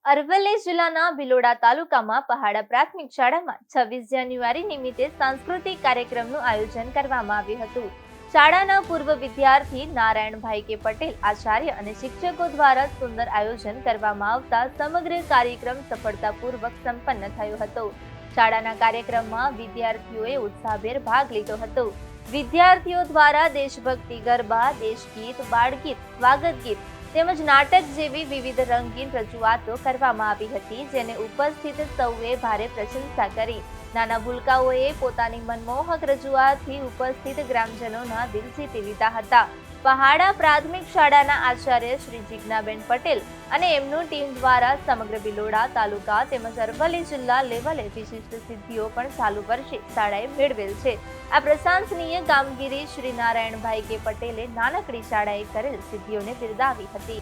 અરવલ્લી જિલ્લાના ભિલોડા તાલુકામાં પહાડા પ્રાથમિક શાળામાં 26 જાન્યુઆરી નિમિત્તે સાંસ્કૃતિક કાર્યક્રમનું આયોજન કરવામાં આવ્યું હતું. શાળાના પૂર્વ વિદ્યાર્થી નારાયણભાઈ કે પટેલ આચાર્ય અને શિક્ષકો દ્વારા સુંદર આયોજન કરવામાં આવતા સમગ્ર કાર્યક્રમ સફળતાપૂર્વક સંપન્ન થયો હતો. શાળાના કાર્યક્રમમાં વિદ્યાર્થીઓએ ઉત્સાહભેર ભાગ લીધો હતો. વિદ્યાર્થીઓ દ્વારા દેશભક્તિ ગરબા, દેશગીત, બાળગીત, સ્વાગત ગીત તેમજ નાટક જેવી વિવિધ રંગીન રજૂઆતો કરવામાં આવી હતી, જેને ઉપસ્થિત સૌએ ભારે પ્રશંસા કરી. નાના ભૂલકાઓએ પોતાની મનમોહક રજૂઆતથી ઉપસ્થિત ગ્રામજનોના દિલ જીતી લીધા હતા. પહાડા પ્રાથમિક શાળાના આચાર્ય શ્રી જિજ્ઞાબેન પટેલ અને એમનું ટીમ દ્વારા સમગ્ર ભિલોડા તાલુકા તેમજ અરવલ્લી જિલ્લા લેવલે વિશિષ્ટ સિદ્ધિઓ પણ ચાલુ વર્ષે શાળાએ મેળવેલ છે. આ પ્રશંસનીય કામગીરી શ્રી નારાયણભાઈ કે પટેલે નાનકડી શાળાએ કરેલ સિદ્ધિઓને બિરદાવી હતી.